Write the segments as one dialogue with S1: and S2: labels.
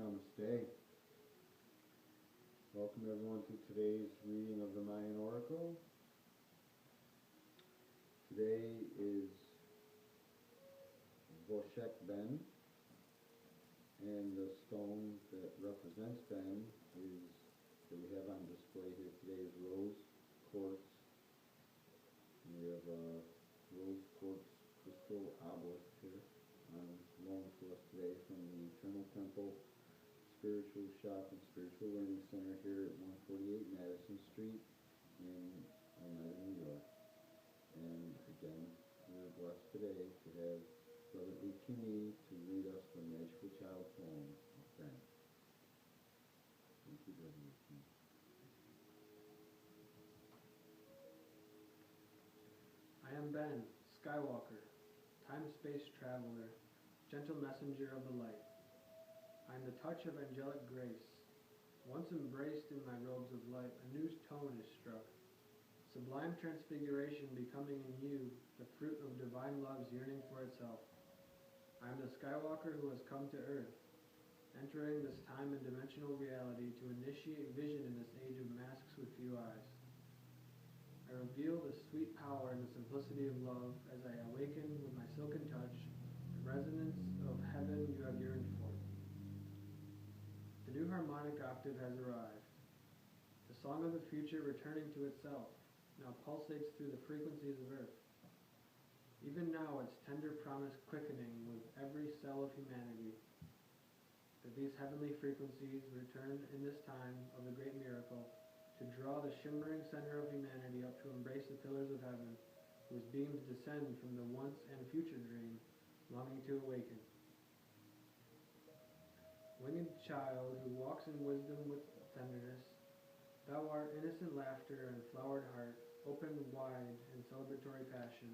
S1: Namaste. Welcome everyone to today's reading of the Mayan Oracle. Today is Voshek Ben, and the stone that represents Ben is that we have on display here today is rose quartz. And we have a rose quartz crystal obelisk here loaned to us today from the Eternal Temple Spiritual Shop and Spiritual Learning Center here at 148 Madison Street in Oneida, New York. And again, we are blessed today to have Brother Ukini to read us the Magical Child poem of Ben. Thank you, Brother Ukini.
S2: I am Ben, Skywalker, time-space traveler, gentle messenger of the light. I am the touch of angelic grace. Once embraced in my robes of light, a new tone is struck. Sublime transfiguration becoming in you, the fruit of divine love's yearning for itself. I am the Skywalker who has come to Earth, entering this time and dimensional reality to initiate vision in this age of masks with few eyes. I reveal the sweet power and the simplicity of love as I awaken with my silken touch the resonance of heaven you have yearned for. The new harmonic octave has arrived. The song of the future returning to itself now pulsates through the frequencies of Earth. Even now its tender promise quickening with every cell of humanity, that these heavenly frequencies return in this time of the great miracle to draw the shimmering center of humanity up to embrace the pillars of heaven, whose beams descend from the once and future dream, longing to awaken. Winged child who walks in wisdom with tenderness, thou art innocent laughter and flowered heart, open wide in celebratory passion,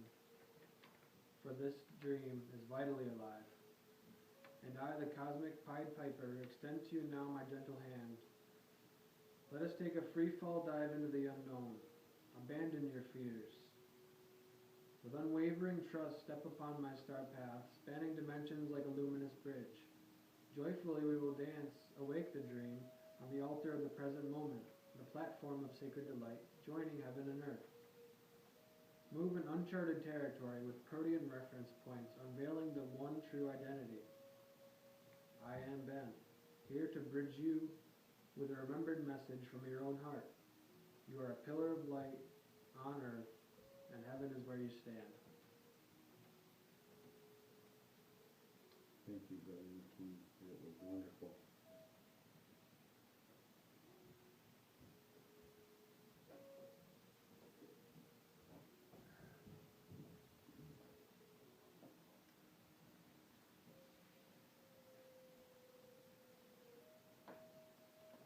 S2: for this dream is vitally alive. And I, the cosmic Pied Piper, extend to you now my gentle hand. Let us take a free-fall dive into the unknown. Abandon your fears. With unwavering trust, step upon my star path, spanning dimensions like a luminous bridge. Joyfully we will dance, awake the dream, on the altar of the present moment, the platform of sacred delight, joining heaven and earth. Move in uncharted territory with protean reference points, unveiling the one true identity. I am Ben, here to bridge you with a remembered message from your own heart. You are a pillar of light on earth, and heaven is where you stand.
S1: Thank you, Brother Ukini. That was wonderful.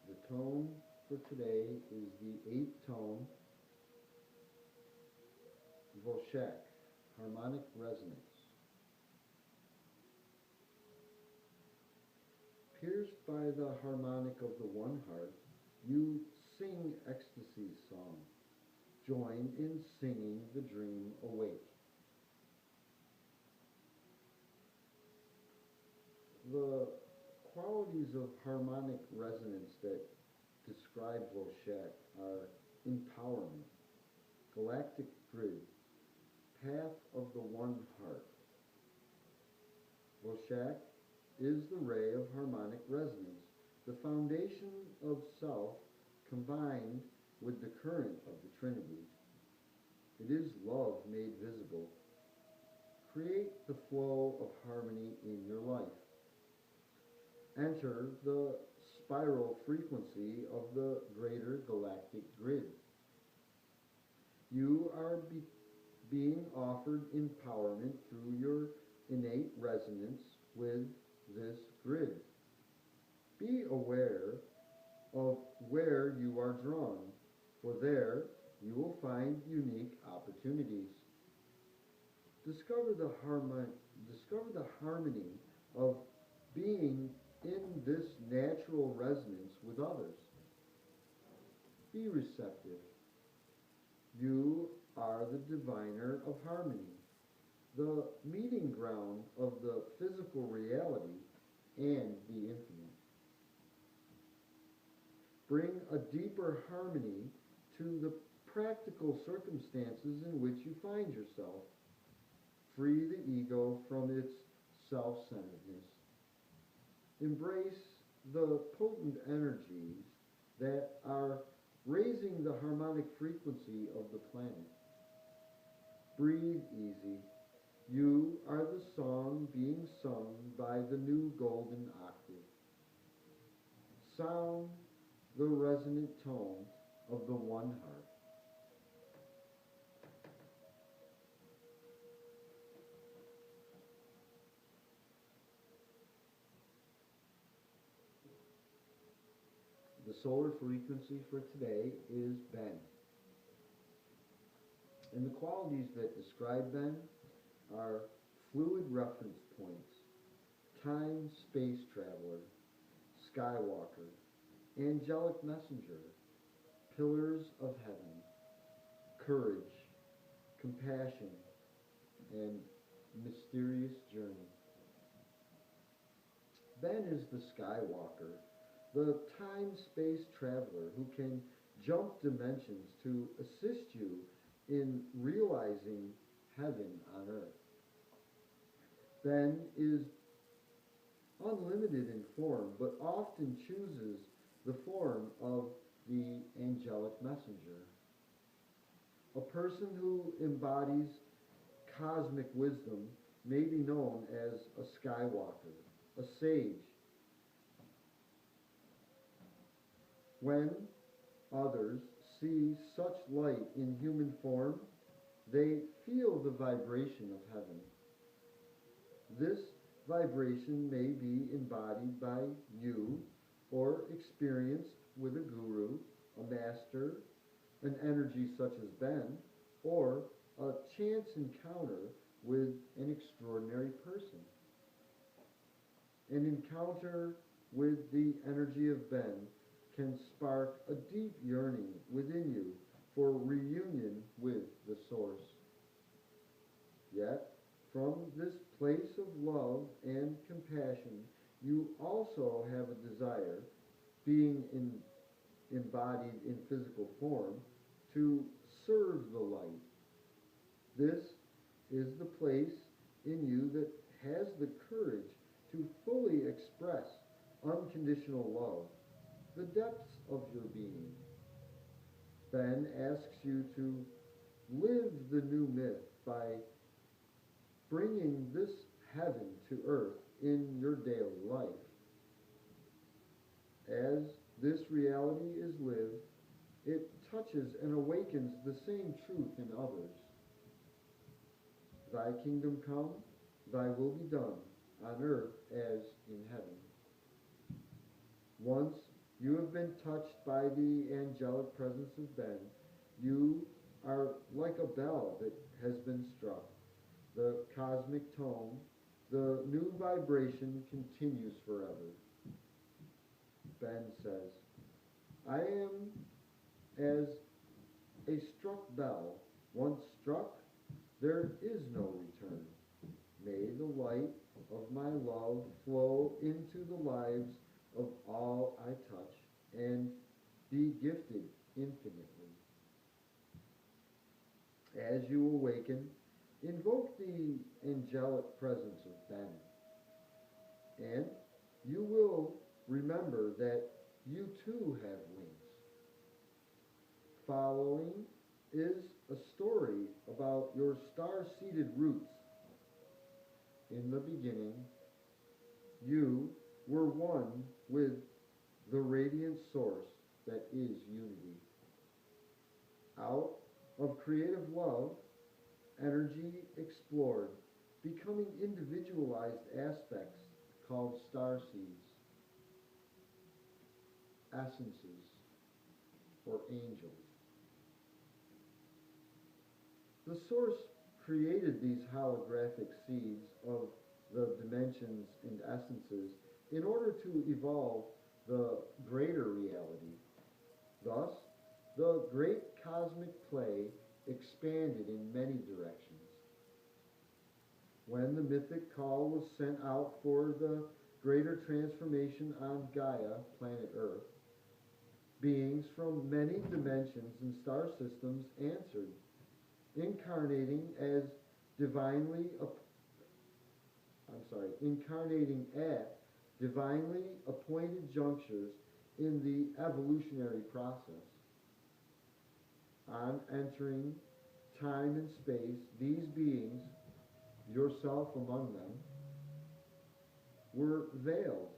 S1: The tone for today is the 8th tone, Voshek, harmonic resonance. Pierced by the harmonic of the one heart, you sing ecstasy's song. Join in singing the dream awake. The qualities of harmonic resonance that describe Voshek are empowerment, galactic grid, path of the one heart. Voshek is the ray of harmonic resonance, the foundation of self combined with the current of the Trinity. It is love made visible. Create the flow of harmony in your life. Enter the spiral frequency of the greater galactic grid. You are being offered empowerment through your innate resonance with this grid. Be aware of where you are drawn, for there you will find unique opportunities. Discover the harmony of being in this natural resonance with others. Be receptive. You are the diviner of harmony, the meeting ground of the physical reality and the infinite. bring a deeper harmony to the practical circumstances in which you find yourself. Free the ego from its self centeredness. Embrace the potent energies that are raising the harmonic frequency of the planet. Breathe easy. You are the song being sung by the new golden octave. Sound the resonant tone of the one heart. The solar frequency for today is Ben. And the qualities that describe Ben are fluid reference points, time space traveler, skywalker, angelic messenger, pillars of heaven, courage, compassion, and mysterious journey. Ben is the skywalker, the time space traveler who can jump dimensions to assist you in realizing heaven on earth. Ben is unlimited in form, but often chooses the form of the angelic messenger. A person who embodies cosmic wisdom may be known as a skywalker, a sage. When others see such light in human form, they feel the vibration of heaven. This vibration may be embodied by you or experienced with a guru, a master, an energy such as Ben, or a chance encounter with an extraordinary person. An encounter with the energy of Ben can spark a deep yearning within you for reunion with the Source. Yet, from this place of love and compassion, you also have a desire, being embodied in physical form, to serve the light. This is the place in you that has the courage to fully express unconditional love, the depths of your being. Ben asks you to live the new myth by bringing this heaven to earth in your daily life. As this reality is lived, it touches and awakens the same truth in others. Thy kingdom come, thy will be done, on earth as in heaven. Once you have been touched by the angelic presence of Ben, you are like a bell that has been struck. The cosmic tone, the new vibration continues forever. Ben says, I am as a struck bell. Once struck, there is no return. May the light of my love flow into the lives of all I touch and be gifted infinitely. As you awaken, invoke the angelic presence of Ben, and you will remember that you too have wings. Following is a story about your star-seated roots. In the beginning, you were one with the radiant source that is unity. Out of creative love, energy explored, becoming individualized aspects called star seeds, essences, or angels. The Source created these holographic seeds of the dimensions and essences in order to evolve the greater reality. Thus, the great cosmic play expanded in many directions. When the mythic call was sent out for the greater transformation on Gaia, planet Earth,
S3: beings from many dimensions and star systems answered, incarnating as divinely, incarnating at divinely appointed junctures in the evolutionary process. On entering time and space, these beings, yourself among them, were veiled,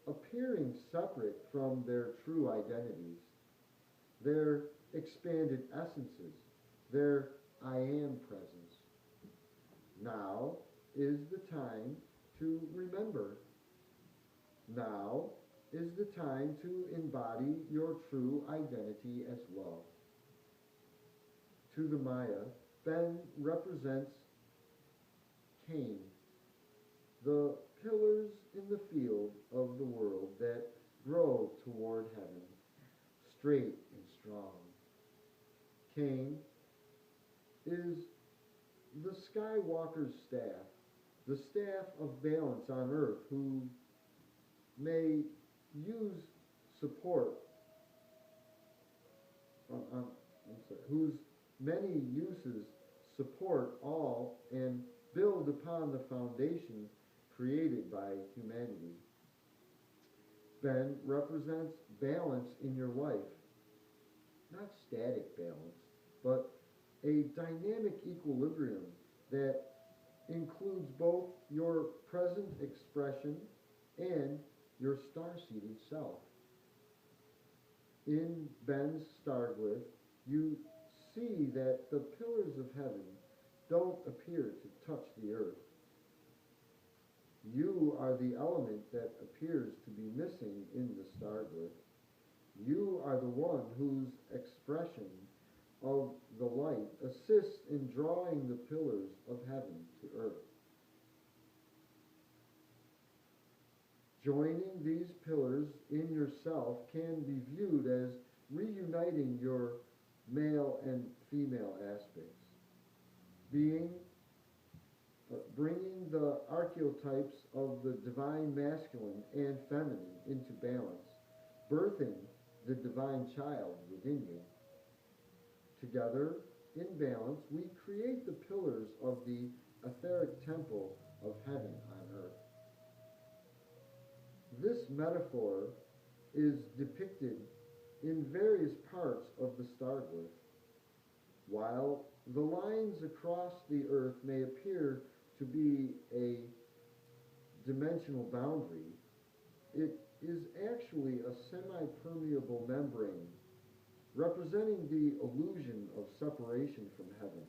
S3: appearing separate from their true identities, their expanded essences, their I am presence. Now is the time to remember. Now is the time to embody your true identity as well. To the Maya, Ben represents Cain, the pillars in the field of the world that grow toward heaven, straight and strong. Cain is the Skywalker's staff, the staff of balance on earth, who may use support, whose many uses support all and build upon the foundation created by humanity. Ben represents balance in your life, not static balance, but a dynamic equilibrium that includes both your present expression and your star-seeded self. In Ben's star glyph, you see that the pillars of heaven don't appear to touch the earth. You are the element that appears to be missing in the star glyph. You are the one whose expression of the light assists in drawing the pillars of heaven to earth. Joining these pillars in yourself can be viewed as reuniting your male and female aspects, bringing the archetypes of the divine masculine and feminine into balance, birthing the divine child within you. Together, in balance, we create the pillars of the etheric temple of heaven on earth. This metaphor is depicted in various parts of the star glyph. While the lines across the earth may appear to be a dimensional boundary, it is actually a semi-permeable membrane representing the illusion of separation from heaven.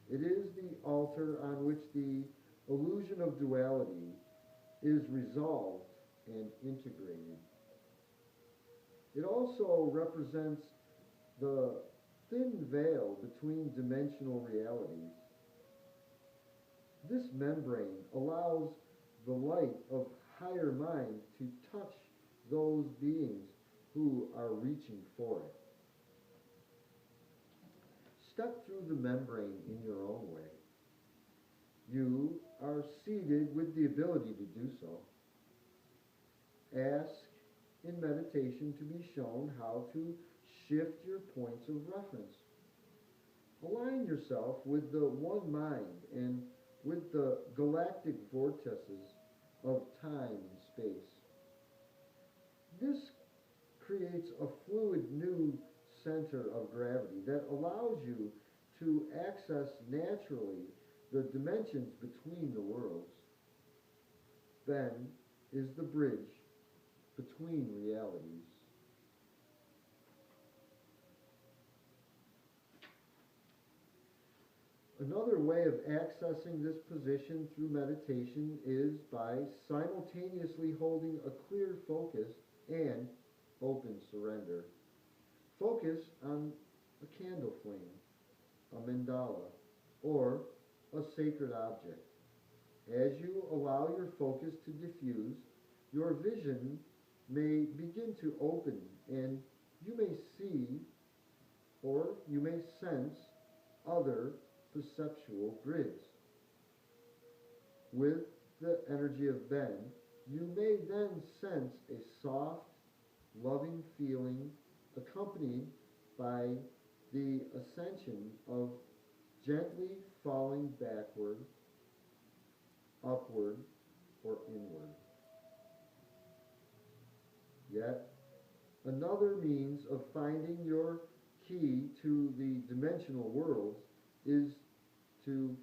S3: It is the altar on which the illusion of duality is resolved and integrated. It also represents the thin veil between dimensional realities. This membrane allows the light of higher mind to touch those beings who are reaching for it. Step through the membrane in your own way. You are seated with the ability to do so. Ask in meditation to be shown how to shift your points of reference. Align yourself with the one mind and with the galactic vortices of time and space. This creates a fluid new center of gravity that allows you to access naturally the dimensions between the worlds. Ben is the bridge between realities. Another way of accessing this position through meditation is by simultaneously holding a clear focus and open surrender. Focus on a candle flame, a mandala, or a sacred object. As you allow your focus to diffuse, your vision may begin to open and you may see or you may sense other perceptual grids. With the energy of Ben, you may then sense a soft, loving feeling accompanied by the ascension of gently falling backward, upward, or inward. Yet, another means of finding your key to the dimensional worlds is to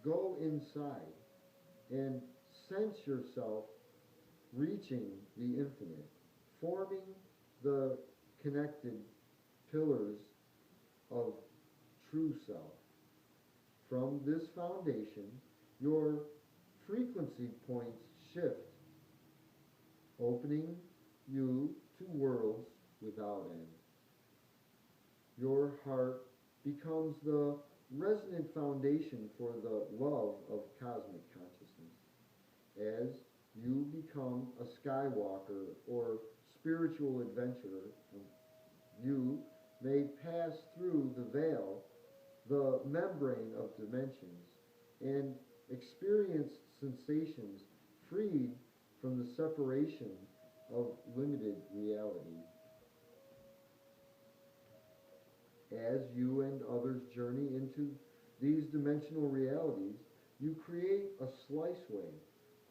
S3: go inside and sense yourself reaching the infinite, forming the connected pillars of true self. From this foundation, your frequency points shift, opening you to worlds without end. Your heart becomes the resonant foundation for the love of cosmic consciousness. As you become a skywalker or spiritual adventurer, you may pass through the veil, the membrane of dimensions, and experience sensations freed from the separation of limited reality. As you and others journey into these dimensional realities, you create a sliceway,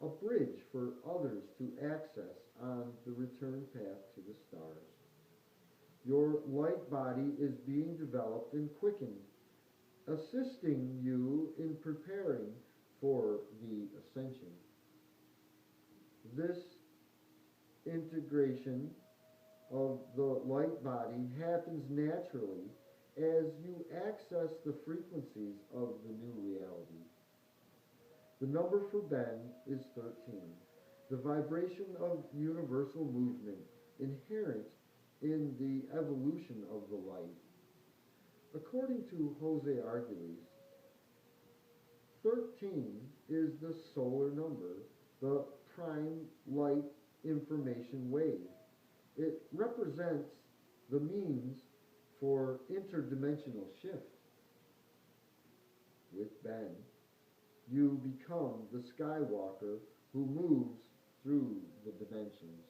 S3: a bridge for others to access on the return path to the stars. Your light body is being developed and quickened, assisting you in preparing for the ascension. This integration of the light body happens naturally as you access the frequencies of the new reality. The number for Ben is 13, the vibration of universal movement inherent in the evolution of the light. According to Jose Arguelles, 13 is the solar number, the prime light information wave. It represents the means for interdimensional shift. With Ben, you become the skywalker who moves through the dimensions.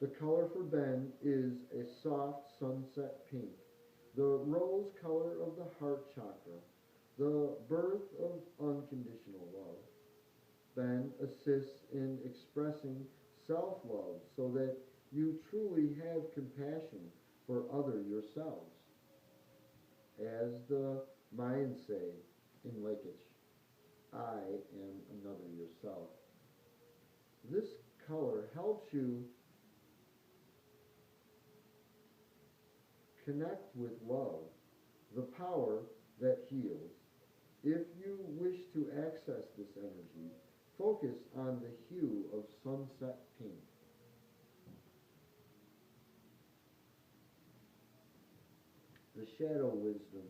S3: The color for Ben is a soft sunset pink, the rose color of the heart chakra, the birth of unconditional love. Ben assists in expressing self-love so that you truly have compassion for other yourselves. As the Mayans say in Lakich, I am another yourself. This color helps you connect with love, the power that heals. If you wish to access this energy, focus on the hue of sunset pink. The shadow wisdom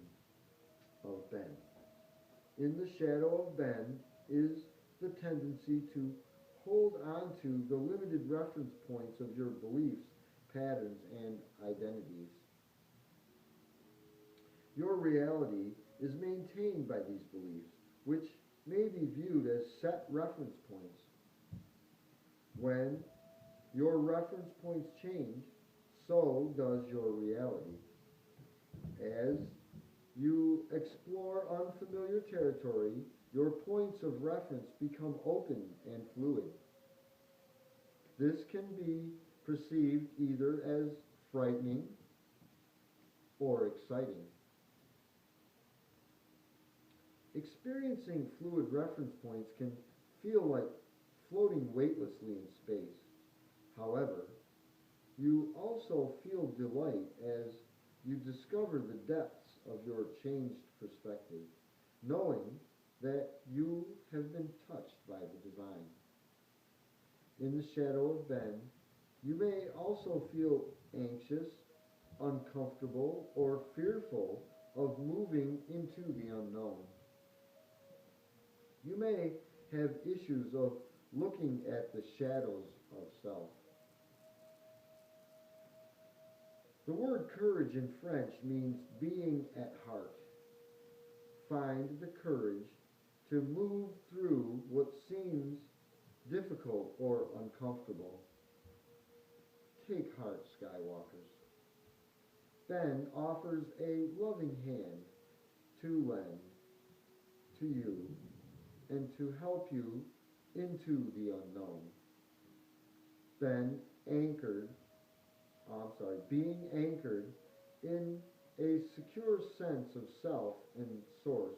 S3: of Ben. In the shadow of Ben is the tendency to hold on to the limited reference points of your beliefs, patterns, and identities. Your reality is maintained by these beliefs, which may be viewed as set reference points. When your reference points change, so does your reality. As you explore unfamiliar territory, your points of reference become open and fluid. This can be perceived either as frightening or exciting. Experiencing fluid reference points can feel like floating weightlessly in space. However, you also feel delight as you discover the depths of your changed perspective, knowing that you have been touched by the divine. In the shadow of Ben, you may also feel anxious, uncomfortable, or fearful of moving into the unknown. You may have issues of looking at the shadows of self. The word courage in French means being at heart. Find the courage to move through what seems difficult or uncomfortable. Take heart, Skywalkers. Ben offers a loving hand to lend to you and to help you into the unknown. Ben anchored, being anchored in a secure sense of self and source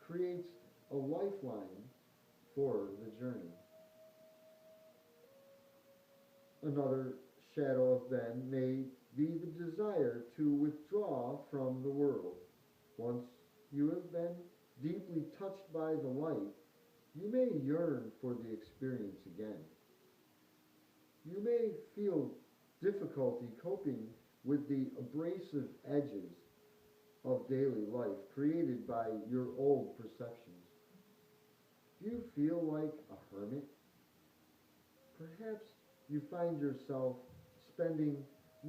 S3: creates a lifeline for the journey. Another shadow of Ben may be the desire to withdraw from the world. Once you have been deeply touched by the light, you may yearn for the experience again. You may feel difficulty coping with the abrasive edges of daily life created by your old perceptions. Do you feel like a hermit? Perhaps you find yourself spending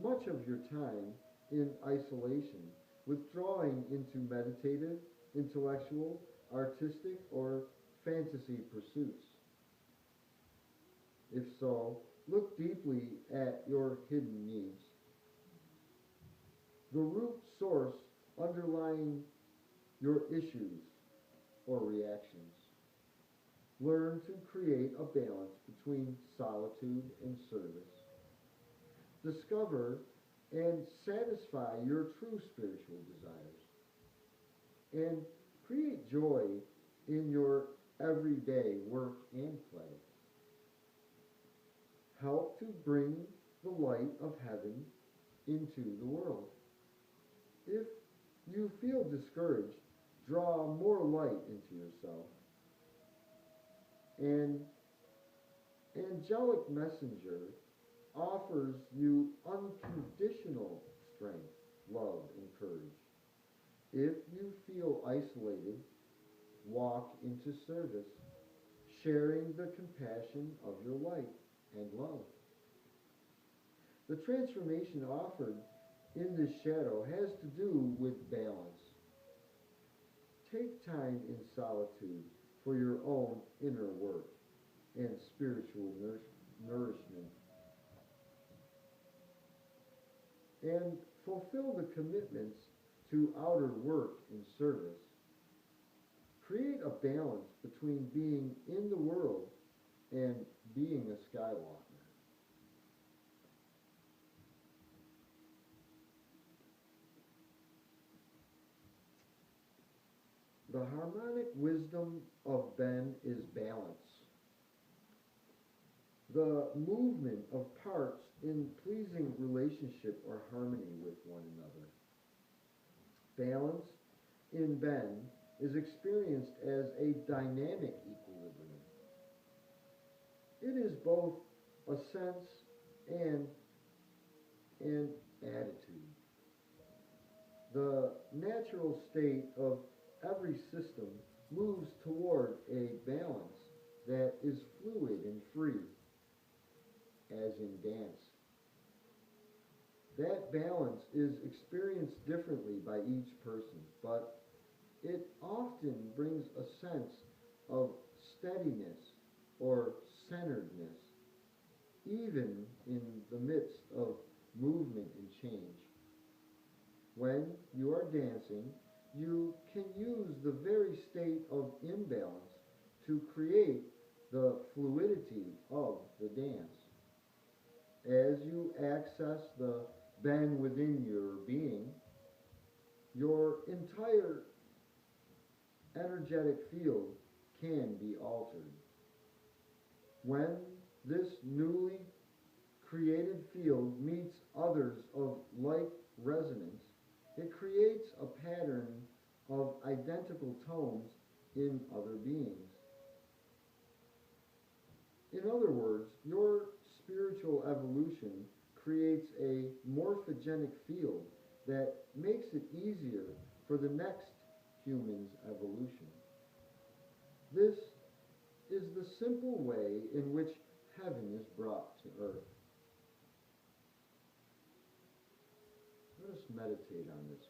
S3: much of your time in isolation, withdrawing into meditative, intellectual, artistic, or fantasy pursuits. If so, look deeply at your hidden needs. The root source underlying your issues or reactions. Learn to create a balance between solitude and service. Discover and satisfy your true spiritual desires. And create joy in your everyday work and play. Help to bring the light of heaven into the world. If you feel discouraged, draw more light into yourself. An angelic messenger offers you unconditional strength, love, and courage. If you feel isolated, walk into service, sharing the compassion of your light and love. The transformation offered in this shadow has to do with balance. Take time in solitude for your own inner work and spiritual nourishment. And fulfill the commitments to outer work and service. Create a balance between being in the world and being a Skywalker. The harmonic wisdom of Ben is balance. The movement of parts in pleasing relationship or harmony with one another. Balance in Ben is experienced as a dynamic equilibrium. It is both a sense and an attitude. The natural state of every system moves toward a balance that is fluid and free, as in dance. That balance is experienced differently by each person, but it often brings a sense of steadiness or centeredness, even in the midst of movement and change. When you are dancing, you can use the very state of imbalance to create the fluidity of the dance. As you access the Ben within your being, your entire energetic field can be altered. When this newly created field meets others of like resonance, it creates a pattern of identical tones in other beings. In other words, your spiritual evolution creates a morphogenic field that makes it easier for the next human's evolution. This is the simple way in which heaven is brought to earth. Let us meditate on this